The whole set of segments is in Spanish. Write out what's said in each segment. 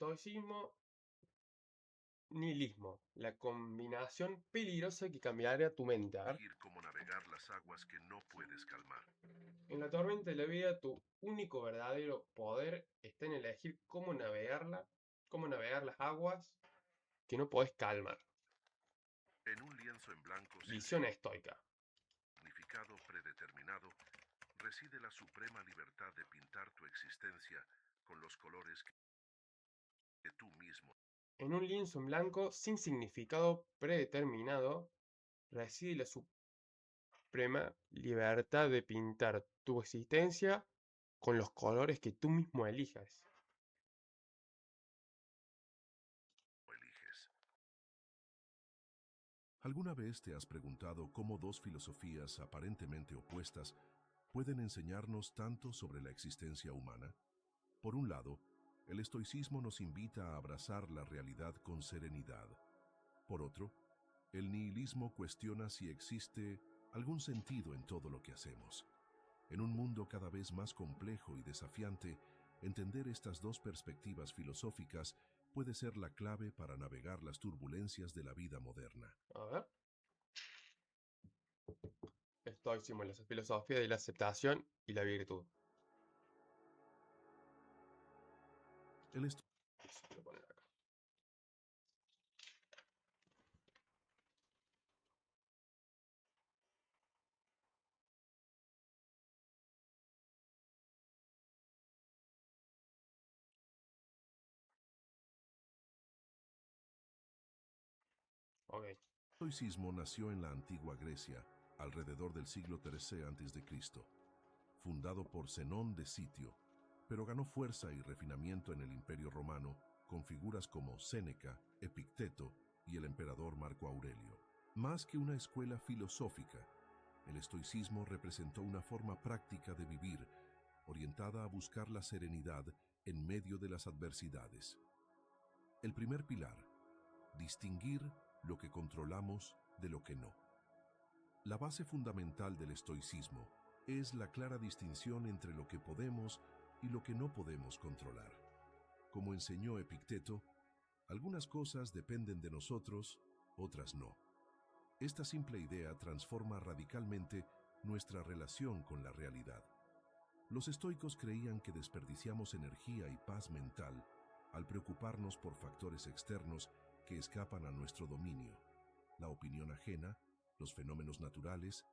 estoicismo, nihilismo. La combinación peligrosa que cambiará tu mente. A ver. Elegir cómo navegar las aguas que no puedes calmar. En la tormenta de la vida, tu único verdadero poder está en elegir cómo navegar las aguas que no podés calmar. En un lienzo en blanco sin Visión estoica. significado predeterminado, reside la suprema libertad de pintar tu existencia con los colores que tú mismo. En un lienzo en blanco sin significado predeterminado reside la suprema libertad de pintar tu existencia con los colores que tú mismo elijas. Eliges. ¿Alguna vez te has preguntado cómo dos filosofías aparentemente opuestas pueden enseñarnos tanto sobre la existencia humana? Por un lado, el estoicismo nos invita a abrazar la realidad con serenidad. Por otro, el nihilismo cuestiona si existe algún sentido en todo lo que hacemos. En un mundo cada vez más complejo y desafiante, entender estas dos perspectivas filosóficas puede ser la clave para navegar las turbulencias de la vida moderna. A ver. Estoicismo, la filosofía de la aceptación y la virtud. El Voy a poner acá. Ok. estoicismo nació en la antigua Grecia, alrededor del siglo III a.C., fundado por Zenón de Sitio, pero ganó fuerza y refinamiento en el Imperio Romano con figuras como Séneca, Epicteto y el emperador Marco Aurelio. Más que una escuela filosófica, el estoicismo representó una forma práctica de vivir, orientada a buscar la serenidad en medio de las adversidades. El primer pilar: distinguir lo que controlamos de lo que no. La base fundamental del estoicismo es la clara distinción entre lo que podemos y lo que no podemos controlar. Como enseñó Epicteto, algunas cosas dependen de nosotros, otras no. Esta simple idea transforma radicalmente nuestra relación con la realidad. Los estoicos creían que desperdiciamos energía y paz mental al preocuparnos por factores externos que escapan a nuestro dominio: la opinión ajena, los fenómenos naturales,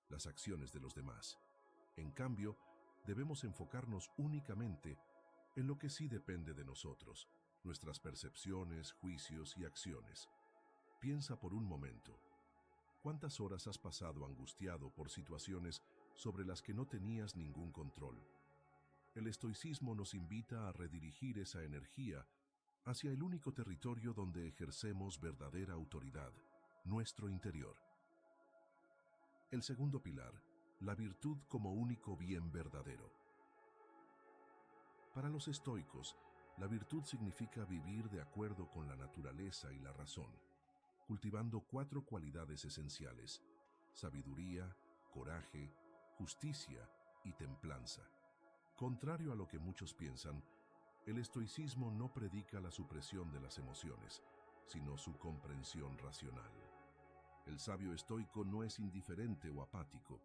las acciones de los demás. En cambio, debemos enfocarnos únicamente en lo que sí depende de nosotros, nuestras percepciones, juicios y acciones. Piensa por un momento: ¿cuántas horas has pasado angustiado por situaciones sobre las que no tenías ningún control? El estoicismo nos invita a redirigir esa energía hacia el único territorio donde ejercemos verdadera autoridad: nuestro interior. El segundo pilar: la virtud como único bien verdadero. Para los estoicos, la virtud significa vivir de acuerdo con la naturaleza y la razón, cultivando 4 cualidades esenciales: sabiduría, coraje, justicia y templanza. Contrario a lo que muchos piensan, el estoicismo no predica la supresión de las emociones, sino su comprensión racional. El sabio estoico no es indiferente o apático,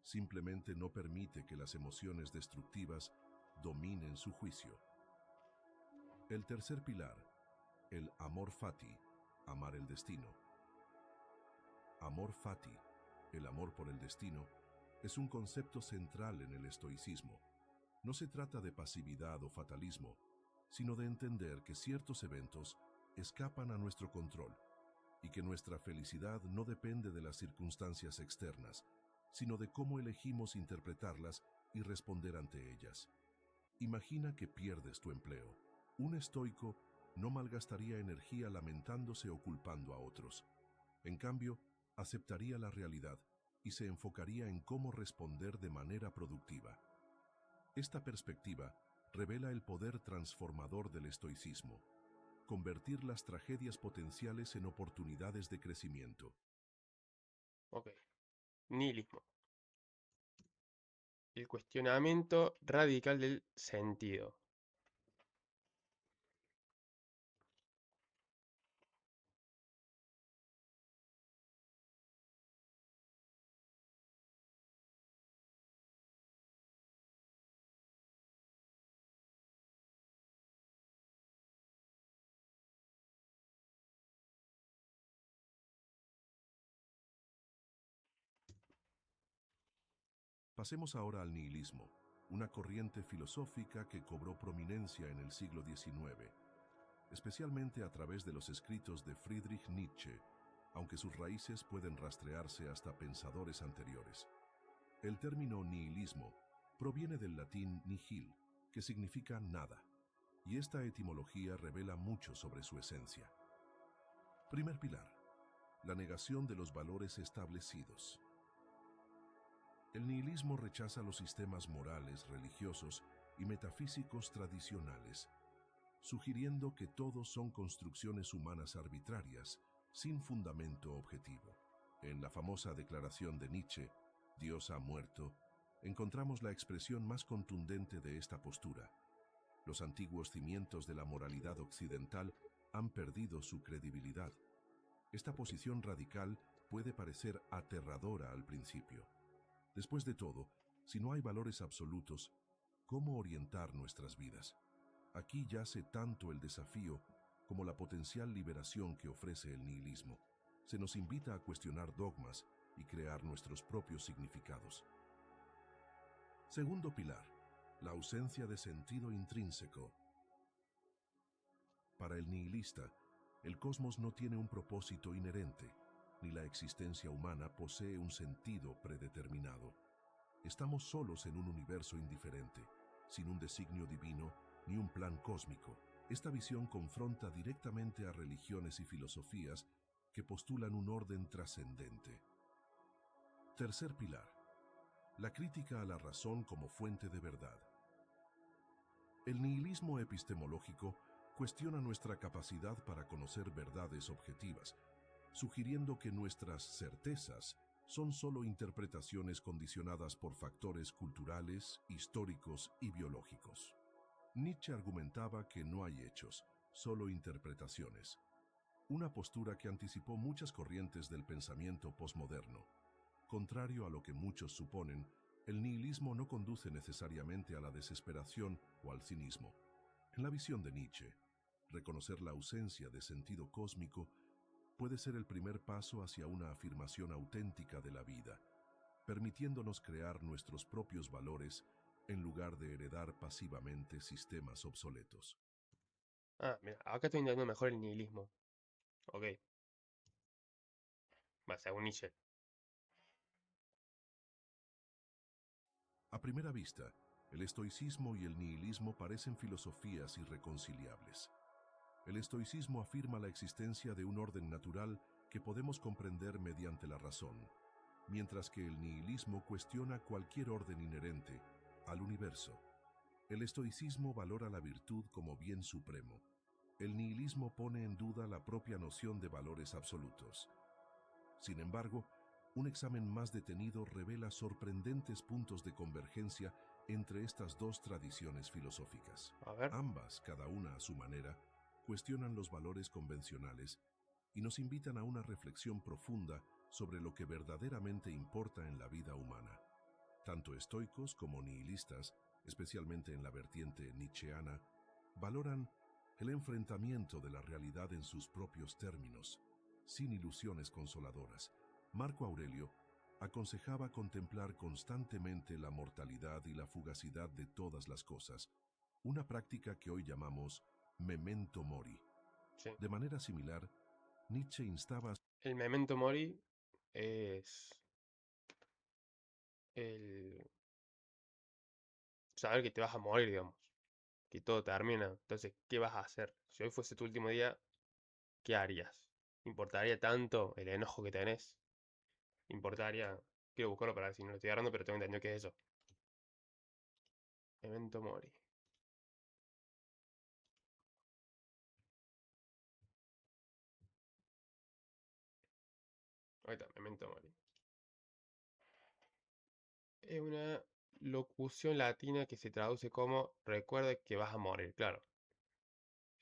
simplemente no permite que las emociones destructivas dominen su juicio. El tercer pilar: el amor fati, amar el destino. Amor fati, el amor por el destino, es un concepto central en el estoicismo. No se trata de pasividad o fatalismo, sino de entender que ciertos eventos escapan a nuestro control y que nuestra felicidad no depende de las circunstancias externas, sino de cómo elegimos interpretarlas y responder ante ellas. Imagina que pierdes tu empleo. Un estoico no malgastaría energía lamentándose o culpando a otros. En cambio, aceptaría la realidad y se enfocaría en cómo responder de manera productiva. Esta perspectiva revela el poder transformador del estoicismo: convertir las tragedias potenciales en oportunidades de crecimiento. Ok. Nihilismo. El cuestionamiento radical del sentido. Pasemos ahora al nihilismo, una corriente filosófica que cobró prominencia en el siglo XIX, especialmente a través de los escritos de Friedrich Nietzsche, aunque sus raíces pueden rastrearse hasta pensadores anteriores. El término nihilismo proviene del latín nihil, que significa nada, y esta etimología revela mucho sobre su esencia. Primer pilar: la negación de los valores establecidos. El nihilismo rechaza los sistemas morales, religiosos y metafísicos tradicionales, sugiriendo que todos son construcciones humanas arbitrarias, sin fundamento objetivo. En la famosa declaración de Nietzsche, Dios ha muerto, encontramos la expresión más contundente de esta postura. Los antiguos cimientos de la moralidad occidental han perdido su credibilidad. Esta posición radical puede parecer aterradora al principio. Después de todo, si no hay valores absolutos, ¿cómo orientar nuestras vidas? Aquí yace tanto el desafío como la potencial liberación que ofrece el nihilismo. Se nos invita a cuestionar dogmas y crear nuestros propios significados. Segundo pilar: la ausencia de sentido intrínseco. Para el nihilista, el cosmos no tiene un propósito inherente, ni la existencia humana posee un sentido predeterminado. Estamos solos en un universo indiferente, sin un designio divino ni un plan cósmico. Esta visión confronta directamente a religiones y filosofías que postulan un orden trascendente. Tercer pilar: la crítica a la razón como fuente de verdad. El nihilismo epistemológico cuestiona nuestra capacidad para conocer verdades objetivas, sugiriendo que nuestras certezas son solo interpretaciones condicionadas por factores culturales, históricos y biológicos. Nietzsche argumentaba que no hay hechos, solo interpretaciones, una postura que anticipó muchas corrientes del pensamiento posmoderno. Contrario a lo que muchos suponen, el nihilismo no conduce necesariamente a la desesperación o al cinismo. En la visión de Nietzsche, reconocer la ausencia de sentido cósmico puede ser el primer paso hacia una afirmación auténtica de la vida, permitiéndonos crear nuestros propios valores en lugar de heredar pasivamente sistemas obsoletos. Ah, mira, acá estoy entendiendo mejor el nihilismo. Ok, va, según Nietzsche. A primera vista, el estoicismo y el nihilismo parecen filosofías irreconciliables. El estoicismo afirma la existencia de un orden natural que podemos comprender mediante la razón, mientras que el nihilismo cuestiona cualquier orden inherente al universo. El estoicismo valora la virtud como bien supremo. El nihilismo pone en duda la propia noción de valores absolutos. Sin embargo, un examen más detenido revela sorprendentes puntos de convergencia entre estas dos tradiciones filosóficas. A ver. Ambas, cada una a su manera, cuestionan los valores convencionales y nos invitan a una reflexión profunda sobre lo que verdaderamente importa en la vida humana. Tanto estoicos como nihilistas, especialmente en la vertiente nietzscheana, valoran el enfrentamiento de la realidad en sus propios términos, sin ilusiones consoladoras. Marco Aurelio aconsejaba contemplar constantemente la mortalidad y la fugacidad de todas las cosas, una práctica que hoy llamamos memento mori. Sí. De manera similar, Nietzsche instaba El memento mori es el saber que te vas a morir, digamos. Que todo termina. Entonces, ¿qué vas a hacer? Si hoy fuese tu último día, ¿qué harías? ¿Importaría tanto el enojo que tenés? ¿Importaría? Quiero buscarlo para ver si no lo estoy agarrando, pero tengo entendido que es eso. Memento mori. Ahí está, memento mori. Es una locución latina que se traduce como recuerda que vas a morir, claro.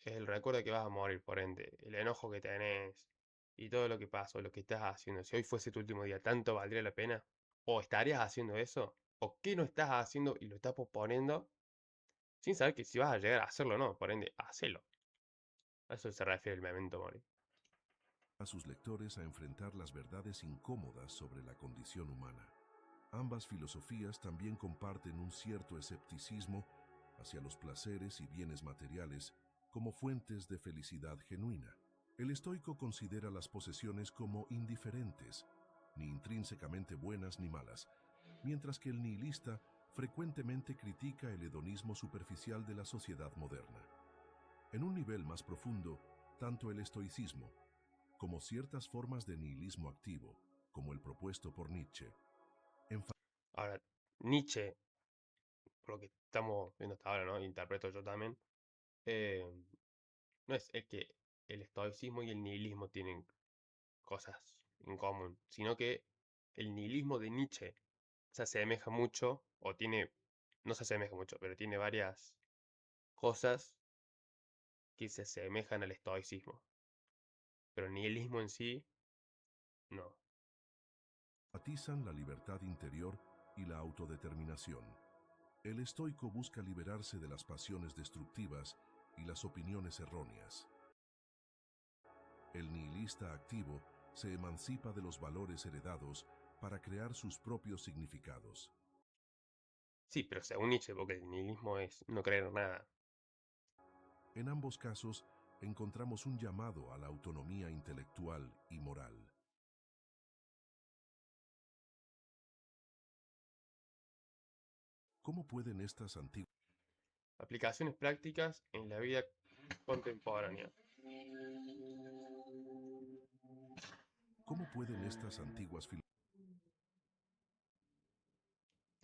Es el recuerdo que vas a morir, por ende, el enojo que tenés y todo lo que pasó, lo que estás haciendo. Si hoy fuese tu último día, ¿tanto valdría la pena? ¿O estarías haciendo eso? ¿O qué no estás haciendo y lo estás posponiendo sin saber que si vas a llegar a hacerlo o no? Por ende, hacelo. A eso se refiere el memento mori. a sus lectores a enfrentar las verdades incómodas sobre la condición humana. Ambas filosofías también comparten un cierto escepticismo hacia los placeres y bienes materiales como fuentes de felicidad genuina. El estoico considera las posesiones como indiferentes, ni intrínsecamente buenas ni malas, mientras que el nihilista frecuentemente critica el hedonismo superficial de la sociedad moderna. En un nivel más profundo, tanto el estoicismo como ciertas formas de nihilismo activo, como el propuesto por Nietzsche, Ahora, Nietzsche, por lo que estamos viendo hasta ahora, ¿no? Interpreto yo también, eh, no es el que el estoicismo y el nihilismo tienen cosas en común, sino que el nihilismo de Nietzsche se asemeja mucho, o tiene, no se asemeja mucho, pero tiene varias cosas que se asemejan al estoicismo. Pero el nihilismo en sí, no. enfatizan la libertad interior y la autodeterminación. El estoico busca liberarse de las pasiones destructivas y las opiniones erróneas. El nihilista activo se emancipa de los valores heredados para crear sus propios significados. Sí, pero según Nietzsche, porque el nihilismo es no creer nada. En ambos casos, encontramos un llamado a la autonomía intelectual y moral. ¿Cómo pueden estas antiguas Aplicaciones prácticas en la vida contemporánea. ¿Cómo pueden estas antiguas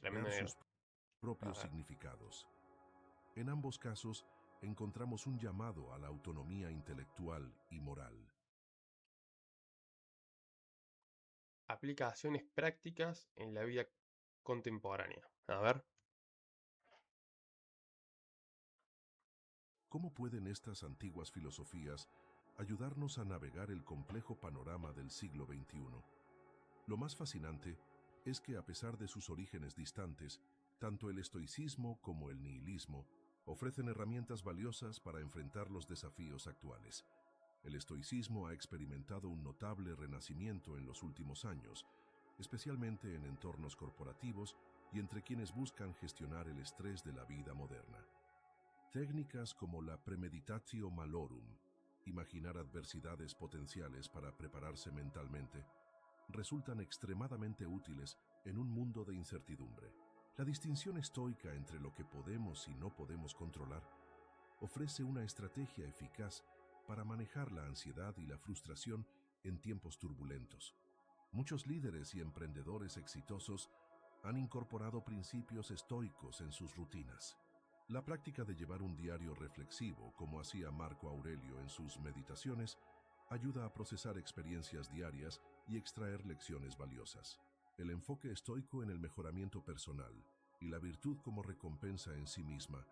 Tremendo crear negro. sus propios Ajá. significados? En ambos casos, encontramos un llamado a la autonomía intelectual y moral. Aplicaciones prácticas en la vida contemporánea. A ver. ¿Cómo pueden estas antiguas filosofías ayudarnos a navegar el complejo panorama del siglo XXI? Lo más fascinante es que a pesar de sus orígenes distantes, tanto el estoicismo como el nihilismo ofrecen herramientas valiosas para enfrentar los desafíos actuales. El estoicismo ha experimentado un notable renacimiento en los últimos años, especialmente en entornos corporativos y entre quienes buscan gestionar el estrés de la vida moderna. Técnicas como la premeditatio malorum, imaginar adversidades potenciales para prepararse mentalmente, resultan extremadamente útiles en un mundo de incertidumbre. La distinción estoica entre lo que podemos y no podemos controlar ofrece una estrategia eficaz para manejar la ansiedad y la frustración en tiempos turbulentos. Muchos líderes y emprendedores exitosos han incorporado principios estoicos en sus rutinas. La práctica de llevar un diario reflexivo, como hacía Marco Aurelio en sus meditaciones, ayuda a procesar experiencias diarias y extraer lecciones valiosas. El enfoque estoico en el mejoramiento personal y la virtud como recompensa en sí misma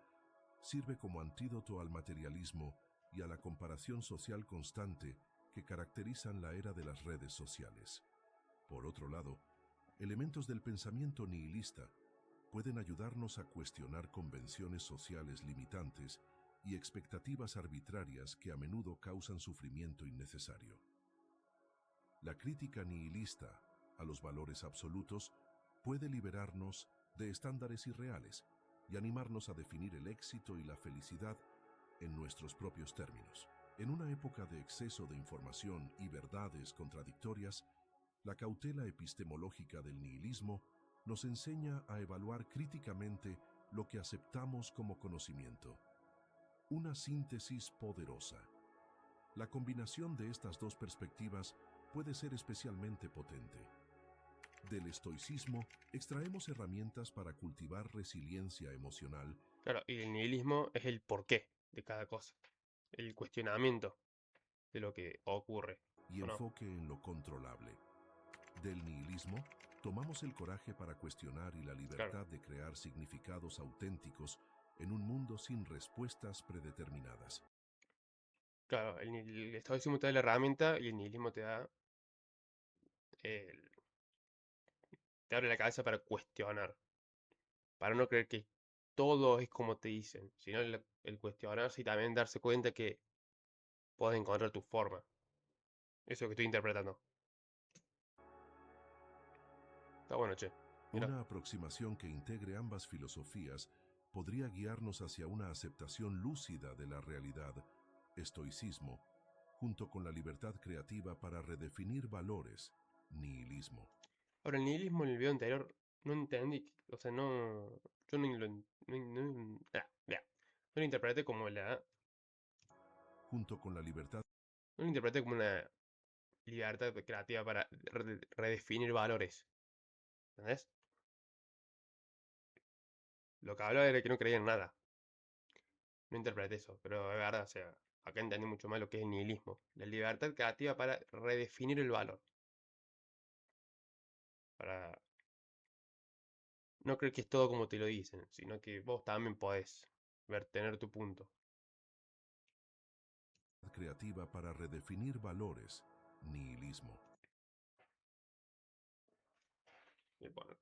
sirve como antídoto al materialismo y a la comparación social constante que caracterizan la era de las redes sociales. Por otro lado, elementos del pensamiento nihilista pueden ayudarnos a cuestionar convenciones sociales limitantes y expectativas arbitrarias que a menudo causan sufrimiento innecesario. La crítica nihilista a los valores absolutos puede liberarnos de estándares irreales y animarnos a definir el éxito y la felicidad en nuestros propios términos. En una época de exceso de información y verdades contradictorias, la cautela epistemológica del nihilismo nos enseña a evaluar críticamente lo que aceptamos como conocimiento. Una síntesis poderosa. La combinación de estas dos perspectivas puede ser especialmente potente. Del estoicismo extraemos herramientas para cultivar resiliencia emocional. Claro, y el nihilismo es el porqué de cada cosa. El cuestionamiento de lo que ocurre. Y ¿O no? enfoque en lo controlable. Del nihilismo, tomamos el coraje para cuestionar y la Claro. libertad de crear significados auténticos en un mundo sin respuestas predeterminadas. Claro, el estoicismo te da la herramienta y el nihilismo te da el- te abre la cabeza para cuestionar, para no creer que todo es como te dicen, sino el cuestionarse y también darse cuenta que puedes encontrar tu forma. Eso que estoy interpretando. Está bueno, che. Mira, Una aproximación que integre ambas filosofías podría guiarnos hacia una aceptación lúcida de la realidad, estoicismo, junto con la libertad creativa para redefinir valores, nihilismo. ahora el nihilismo en el video anterior no entendí, o sea, no, yo no lo, ya, no lo interpreté como Junto con la libertad no lo interpreté como una libertad creativa para redefinir valores, ¿entendés? Lo que hablaba era que no creía en nada, no interpreté eso, pero es verdad, o sea, acá entendí mucho más lo que es el nihilismo, la libertad creativa para redefinir el valor, para no creer que es todo como te lo dicen, sino que vos también podés ver, tener tu punto. creativa para redefinir valores, nihilismo. Y bueno,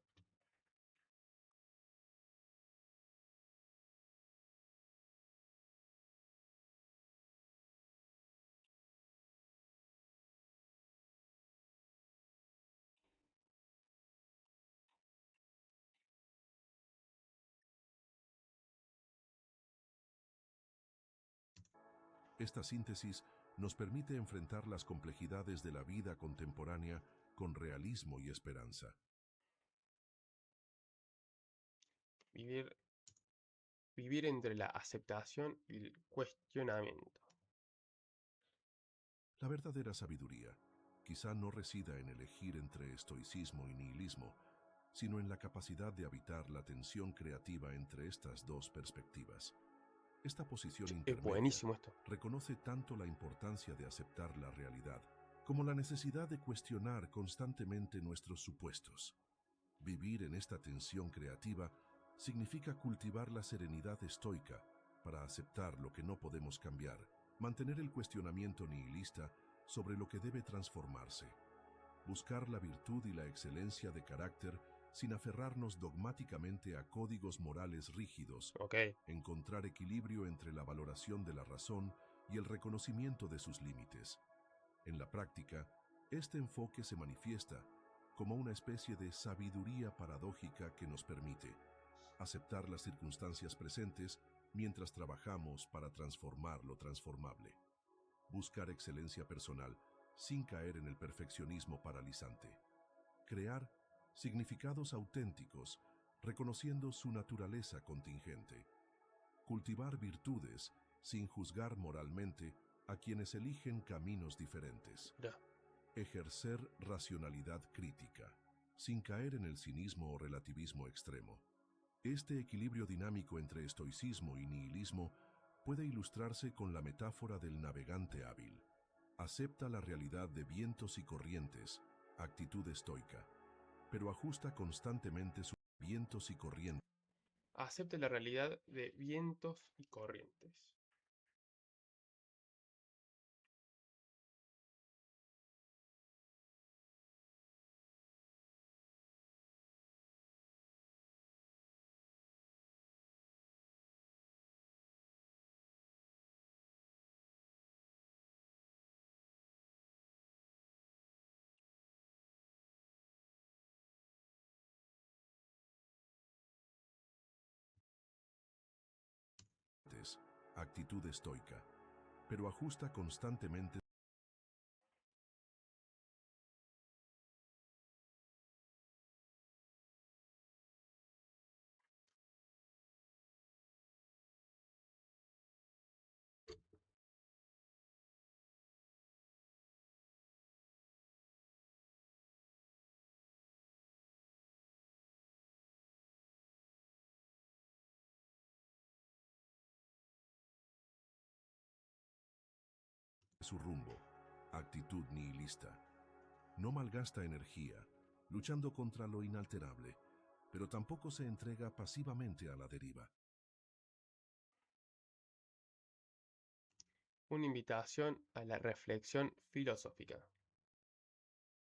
Esta síntesis nos permite enfrentar las complejidades de la vida contemporánea con realismo y esperanza. vivir, vivir entre la aceptación y el cuestionamiento. La verdadera sabiduría quizá no resida en elegir entre estoicismo y nihilismo, sino en la capacidad de habitar la tensión creativa entre estas dos perspectivas. Esta posición Che, es intermedia buenísimo esto. reconoce tanto la importancia de aceptar la realidad como la necesidad de cuestionar constantemente nuestros supuestos. Vivir en esta tensión creativa significa cultivar la serenidad estoica para aceptar lo que no podemos cambiar, mantener el cuestionamiento nihilista sobre lo que debe transformarse, buscar la virtud y la excelencia de carácter sin aferrarnos dogmáticamente a códigos morales rígidos, Ok, encontrar equilibrio entre la valoración de la razón y el reconocimiento de sus límites. En la práctica, este enfoque se manifiesta como una especie de sabiduría paradójica que nos permite aceptar las circunstancias presentes mientras trabajamos para transformar lo transformable. Buscar excelencia personal sin caer en el perfeccionismo paralizante. Crear significados auténticos reconociendo su naturaleza contingente. Cultivar virtudes sin juzgar moralmente a quienes eligen caminos diferentes. mira. Ejercer racionalidad crítica, sin caer en el cinismo o relativismo extremo. Este equilibrio dinámico entre estoicismo y nihilismo puede ilustrarse con la metáfora del navegante hábil. Acepta la realidad de vientos y corrientes, actitud estoica, pero ajusta constantemente sus vientos y corrientes. Acepte la realidad de vientos y corrientes. Actitud estoica, pero ajusta constantemente su rumbo. Actitud nihilista. No malgasta energía, luchando contra lo inalterable, pero tampoco se entrega pasivamente a la deriva. Una invitación a la reflexión filosófica.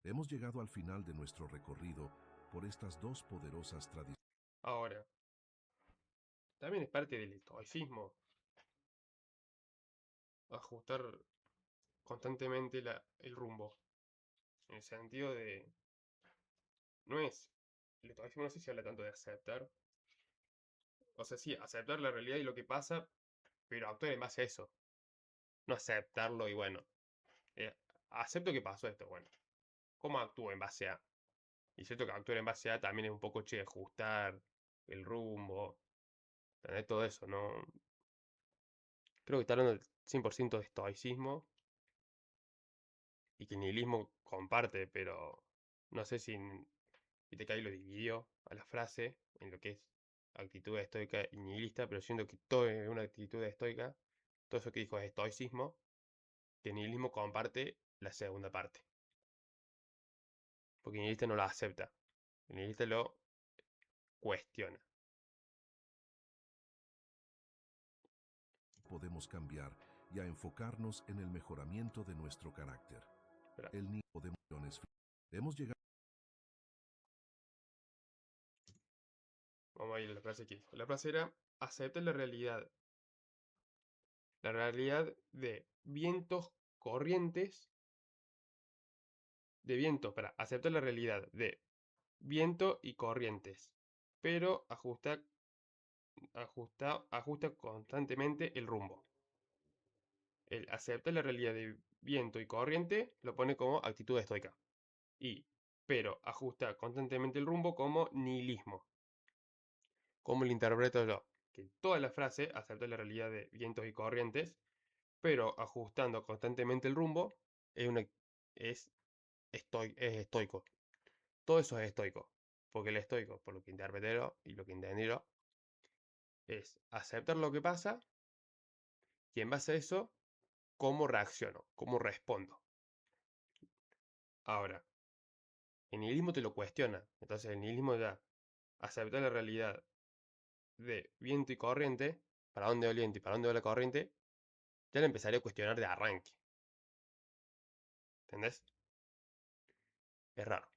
Hemos llegado al final de nuestro recorrido por estas dos poderosas tradiciones. Ahora, también es parte del estoicismo ajustar constantemente el rumbo. En el sentido de, no es el estoicismo no sé si habla tanto de aceptar. O sea, sí, aceptar la realidad y lo que pasa, pero actuar en base a eso. No aceptarlo y bueno, eh, acepto que pasó esto, bueno. ¿Cómo actúo en base a? Y siento que actuar en base a también es un poco, che, ajustar el rumbo, tener todo eso, ¿no? Creo que está hablando del 100% de estoicismo y que el nihilismo comparte, pero no sé si viste que ahí lo dividió a la frase en lo que es actitud estoica y nihilista, pero siento que todo es una actitud estoica, todo eso que dijo es estoicismo, que el nihilismo comparte la segunda parte, porque el nihilista no lo acepta, el nihilista lo cuestiona. Podemos cambiar y a enfocarnos en el mejoramiento de nuestro carácter. Espera, El nihilismo de emociones. Hemos llegado. vamos a ir a la frase que dijo. La frase era, acepta la realidad de vientos corrientes, de vientos, para aceptar la realidad de viento y corrientes, pero ajusta constantemente el rumbo. El aceptar la realidad de viento y corriente lo pone como actitud estoica. Y, pero ajusta constantemente el rumbo como nihilismo. ¿Cómo lo interpreto yo? Que toda la frase acepta la realidad de vientos y corrientes, pero ajustando constantemente el rumbo es, es, es estoico. Todo eso es estoico. Porque el estoico, por lo que interpreté y lo que entendí es aceptar lo que pasa y en base a eso, cómo reacciono, cómo respondo. Ahora, el nihilismo te lo cuestiona. Entonces el nihilismo ya acepta la realidad de viento y corriente, para dónde va el viento y para dónde va la corriente, ya lo empezaría a cuestionar de arranque. ¿Entendés? Es raro.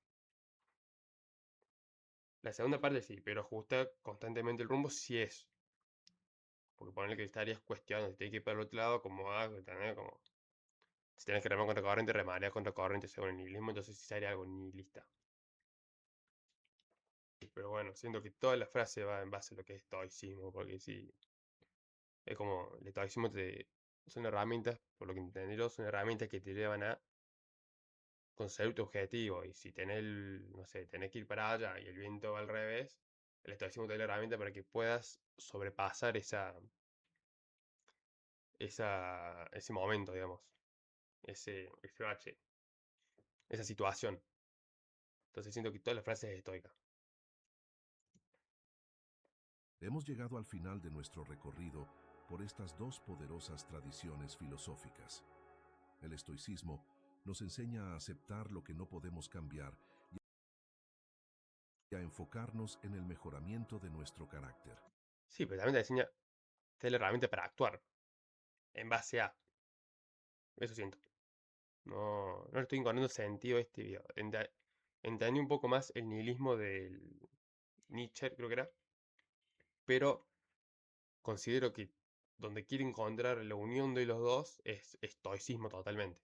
La segunda parte sí, pero ajusta constantemente el rumbo si es. Porque ponerle que estarías cuestionando, si tienes que ir para el otro lado, como ¿entendés? Como, si tienes que remar contra corriente, remarías contra corriente según el nihilismo, entonces sí sería algo nihilista. Pero bueno, siento que toda la frase va en base a lo que es estoicismo, porque sí, es como, el estoicismo son herramientas, por lo que entendí yo, son herramientas que te llevan a conseguir tu objetivo. Y si tenés, no sé, tenés que ir para allá y el viento va al revés, el estoicismo te da la herramienta para que puedas sobrepasar ese momento, digamos, ese bache, esa situación. Entonces siento que toda la frase es estoica. Hemos llegado al final de nuestro recorrido por estas dos poderosas tradiciones filosóficas. El estoicismo nos enseña a aceptar lo que no podemos cambiar y a enfocarnos en el mejoramiento de nuestro carácter. Sí, pero también te da la herramienta para actuar en base a. Eso siento. No, no le estoy encontrando sentido a este video. Entendí un poco más el nihilismo del Nietzsche, creo que era. Pero considero que donde quiere encontrar la unión de los dos es estoicismo totalmente.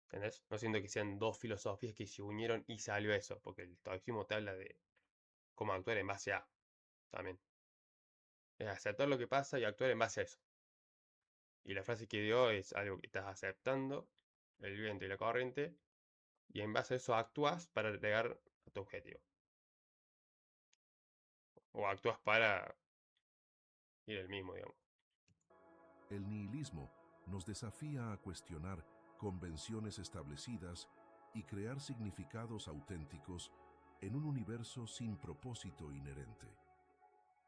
¿Entendés? No siento que sean dos filosofías que se unieron y salió eso. Porque el estoicismo te habla de cómo actuar en base a. También. Es aceptar lo que pasa y actuar en base a eso. Y la frase que dio es algo que estás aceptando, el viento y la corriente, y en base a eso actúas para llegar a tu objetivo. O actúas para ir el mismo, digamos. El nihilismo nos desafía a cuestionar convenciones establecidas y crear significados auténticos en un universo sin propósito inherente.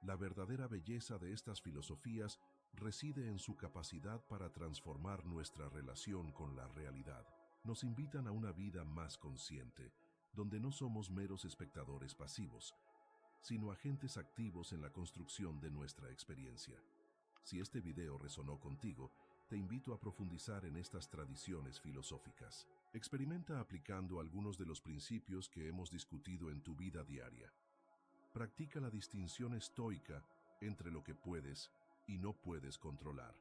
La verdadera belleza de estas filosofías reside en su capacidad para transformar nuestra relación con la realidad. Nos invitan a una vida más consciente, donde no somos meros espectadores pasivos, sino agentes activos en la construcción de nuestra experiencia. Si este video resonó contigo, te invito a profundizar en estas tradiciones filosóficas. Experimenta aplicando algunos de los principios que hemos discutido en tu vida diaria. Practica la distinción estoica entre lo que puedes y no puedes controlar.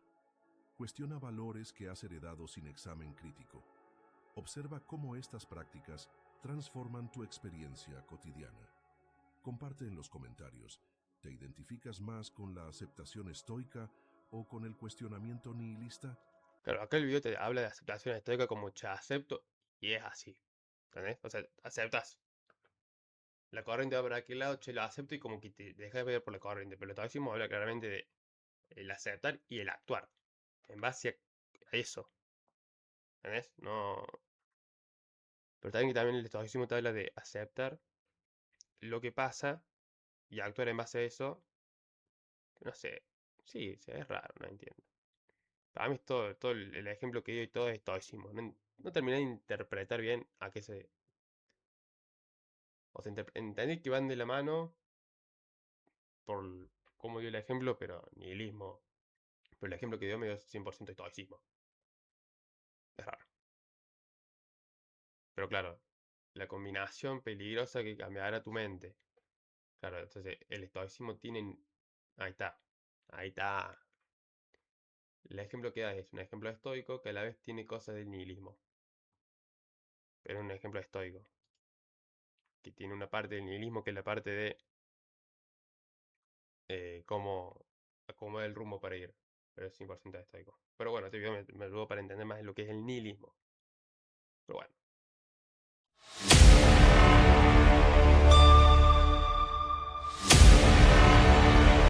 Cuestiona valores que has heredado sin examen crítico. Observa cómo estas prácticas transforman tu experiencia cotidiana. Comparte en los comentarios. ¿Te identificas más con la aceptación estoica o con el cuestionamiento nihilista? Claro, acá el video te habla de aceptación estoica como che, acepto y es así. ¿Entendés? O sea, aceptas. La corriente va para aquel lado, che, lo acepto y como que te dejas de ver por la corriente. Pero el estoicismo habla claramente de el aceptar y el actuar. En base a eso. ¿Entendés? No. Pero también el estoicismo te habla de aceptar lo que pasa y actuar en base a eso. No sé. Sí, sí, es raro, no entiendo. Para mí es todo el ejemplo que dio y todo es estoicismo. No terminé de interpretar bien a qué se. O sea, entendí que van de la mano por cómo dio el ejemplo, pero nihilismo. Pero el ejemplo que dio me dio 100% estoicismo. Es raro. Pero claro, la combinación peligrosa que cambiará tu mente. Claro, entonces el estoicismo tiene. Ahí está. Ahí está. El ejemplo que da es un ejemplo estoico que a la vez tiene cosas del nihilismo. Pero un ejemplo estoico. Que tiene una parte del nihilismo que es la parte de cómo acomodar el rumbo para ir. Pero es 100% estoico. Pero bueno, este video me ayudó para entender más lo que es el nihilismo. Pero bueno.